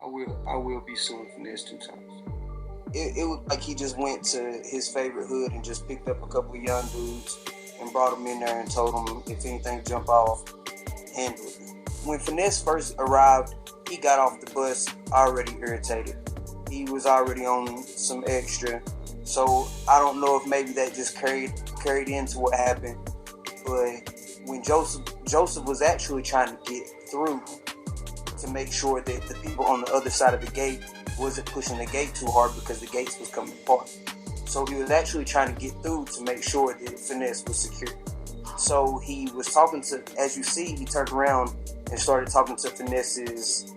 I will be suing Finesse 2 times. It was like he just went to his favorite hood and just picked up a couple of young dudes and brought them in there and told them if anything jump off, handle it. When Finesse first arrived, he got off the bus already irritated. He was already on some extra. So I don't know if maybe that just carried into what happened. But when Joseph was actually trying to get through to make sure that the people on the other side of the gate wasn't pushing the gate too hard because the gates was coming apart. So he was actually trying to get through to make sure that Finesse was secure. So he was talking to, as you see, he turned around and started talking to Finesse's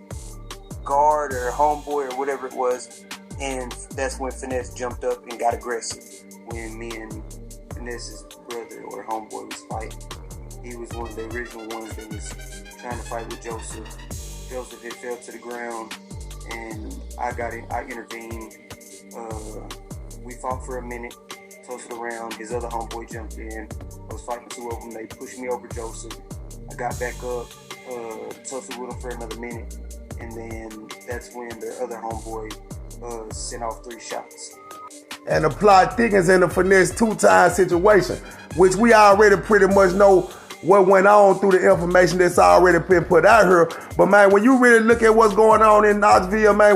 guard or homeboy or whatever it was, and that's when Finesse jumped up and got aggressive. When me and Finesse's brother or homeboy was fighting, he was one of the original ones that was trying to fight with Joseph. Joseph had fell to the ground, and I intervened. We fought for a minute, tossed around. His other homeboy jumped in. I was fighting two of them. They pushed me over Joseph. I got back up, tussled with him for another minute, and then that's when the other homeboy sent off 3 shots. And the plot thickens in the Finesse 2-time situation, which we already pretty much know what went on through the information that's already been put out here. But man, when you really look at what's going on in Knoxville, man,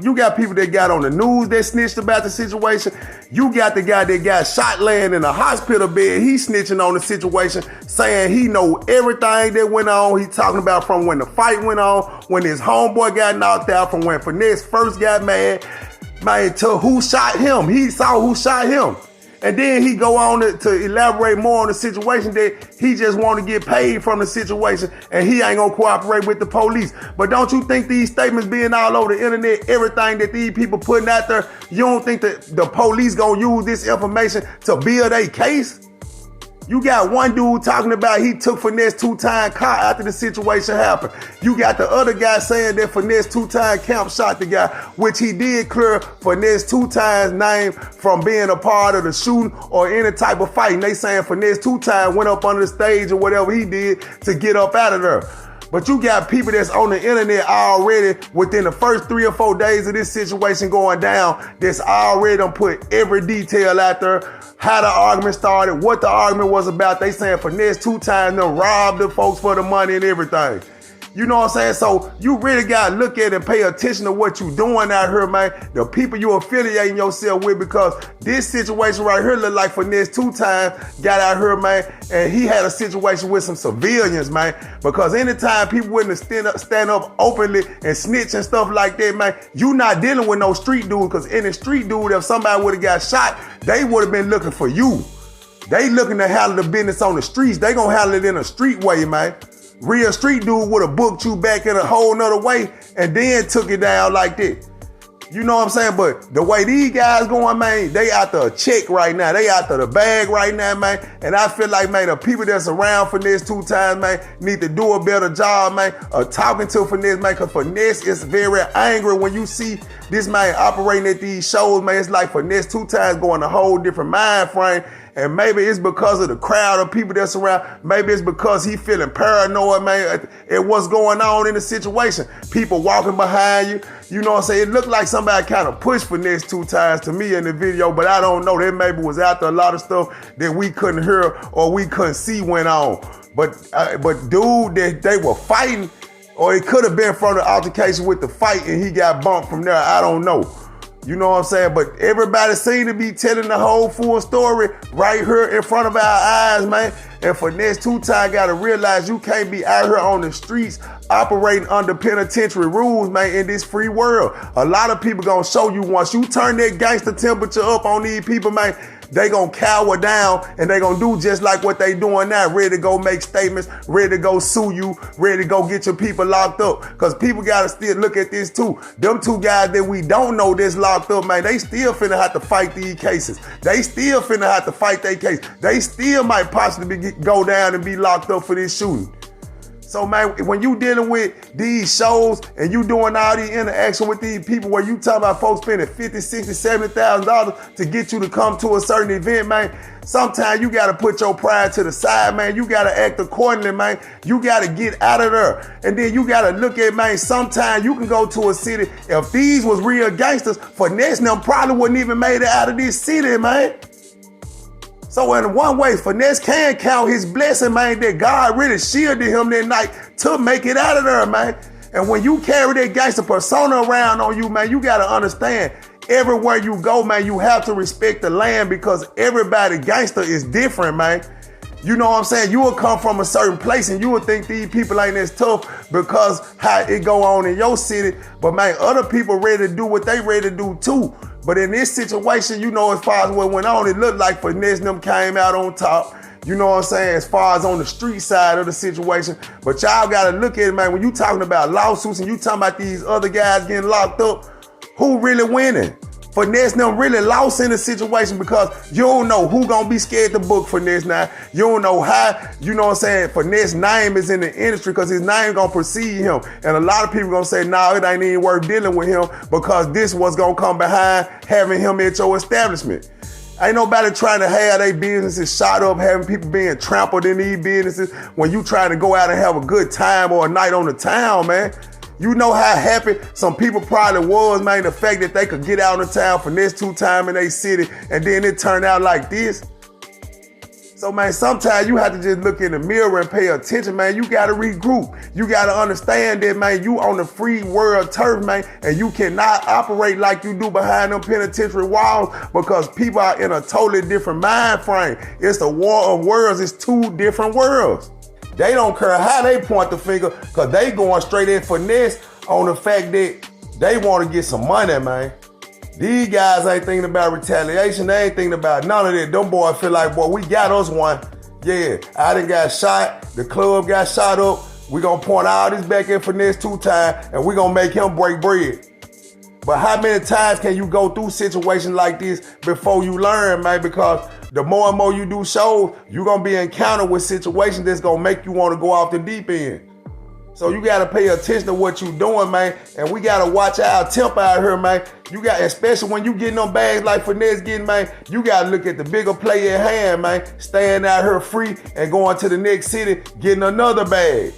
you got people that got on the news that snitched about the situation. You got the guy that got shot laying in a hospital bed. He's snitching on the situation, saying he know everything that went on. He talking about from when the fight went on, when his homeboy got knocked out, from when Finesse first got mad, man, to who shot him. He saw who shot him. And then he go on to elaborate more on the situation that he just want to get paid from the situation and he ain't gonna cooperate with the police. But don't you think these statements being all over the internet, everything that these people putting out there, you don't think that the police gonna use this information to build a case? You got one dude talking about he took Finesse 2-time car after the situation happened. You got the other guy saying that Finesse 2-time camp shot the guy, which he did clear Finesse 2-time's name from being a part of the shooting or any type of fighting. They saying Finesse 2-time went up under the stage or whatever he did to get up out of there. But you got people that's on the internet already within the first 3 or 4 days of this situation going down that's already done put every detail out there, how the argument started, what the argument was about. They saying Finesse 2-time done robbed the folks for the money and everything. You know what I'm saying? So you really got to look at and pay attention to what you doing out here, man. The people you affiliating yourself with, because this situation right here look like Finesse 2-time got out here, man, and he had a situation with some civilians, man. Because anytime people wouldn't stand up openly and snitch and stuff like that, man, you not dealing with no street dude. Because any street dude, if somebody would have got shot, they would have been looking for you. They looking to handle the business on the streets. They gonna handle it in a street way, man. Real street dude would have booked you back in a whole nother way and then took it down like that. You know what I'm saying? But the way these guys going, man, they out the check right now. They out the bag right now, man. And I feel like, man, the people that's around Finesse 2-times, man, need to do a better job, man, of talking to Finesse, man, because Finesse is very angry when you see this man operating at these shows, man. It's like Finesse 2-times going a whole different mind frame. And maybe it's because of the crowd of people that's around. Maybe it's because he feeling paranoid, man, at what's going on in the situation. People walking behind you. You know what I'm saying? It looked like somebody kind of pushed Finesse 2-times to me in the video, but I don't know. That maybe was after a lot of stuff that we couldn't hear or we couldn't see went on. But dude, they were fighting, or it could have been from the altercation with the fight and he got bumped from there. I don't know. You know what I'm saying? But everybody seem to be telling the whole full story right here in front of our eyes, man. And Finesse 2-time got to realize you can't be out here on the streets operating under penitentiary rules, man, in this free world. A lot of people gonna show you once you turn that gangster temperature up on these people, man, they gonna cower down and they gonna do just like what they doing now, ready to go make statements, ready to go sue you, ready to go get your people locked up. Cause people gotta still look at this too. Them 2 guys that we don't know that's locked up, man, they still finna have to fight these cases. They still finna have to fight their case. They still might possibly go down and be locked up for this shooting. So, man, when you dealing with these shows and you doing all these interaction with these people where you talking about folks spending $50,000, $60,000, $70,000 to get you to come to a certain event, man, sometimes you got to put your pride to the side, man. You got to act accordingly, man. You got to get out of there. And then you got to look at, man, sometimes you can go to a city. If these was real gangsters, Finesse and them probably wouldn't even made it out of this city, man. So in one way, Finesse can count his blessing, man, that God really shielded him that night to make it out of there, man. And when you carry that gangster persona around on you, man, you got to understand, everywhere you go, man, you have to respect the land because everybody gangster is different, man. You know what I'm saying? You will come from a certain place and you will think these people ain't as tough because how it go on in your city. But man, other people ready to do what they ready to do too. But in this situation, you know, as far as what went on, it looked like Finesse and them came out on top. You know what I'm saying? As far as on the street side of the situation. But y'all got to look at it, man. When you talking about lawsuits and you talking about these other guys getting locked up, who really winning? Finesse them really lost in the situation because you don't know who gonna be scared to book Finesse now. You don't know how, you know what I'm saying, Finesse name is in the industry because his name gonna precede him. And a lot of people gonna say, nah, it ain't even worth dealing with him because this was gonna come behind having him at your establishment. Ain't nobody trying to have their businesses shot up, having people being trampled in these businesses when you trying to go out and have a good time or a night on the town, man. You know how happy some people probably was, man, the fact that they could get out of town, Finesse 2 times in their city, and then it turned out like this. So, man, sometimes you have to just look in the mirror and pay attention, man. You got to regroup. You got to understand that, man, you on the free world turf, man, and you cannot operate like you do behind them penitentiary walls because people are in a totally different mind frame. It's the war of worlds. It's 2 different worlds. They don't care how they point the finger because they going straight in Finesse on the fact that they want to get some money, man. These guys ain't thinking about retaliation. They ain't thinking about none of that. Them boys feel like, boy, we got us one. Yeah, I done got shot. The club got shot up. We gonna point all this back in Finesse 2 times and we gonna make him break bread. But how many times can you go through situations like this before you learn, man? Because the more and more you do shows, you're going to be encountered with situations that's going to make you want to go off the deep end. So you got to pay attention to what you're doing, man. And we got to watch our temper out here, man. You got, especially when you getting them bags like Finesse getting, man, you got to look at the bigger play at hand, man. Staying out here free and going to the next city, getting another bag.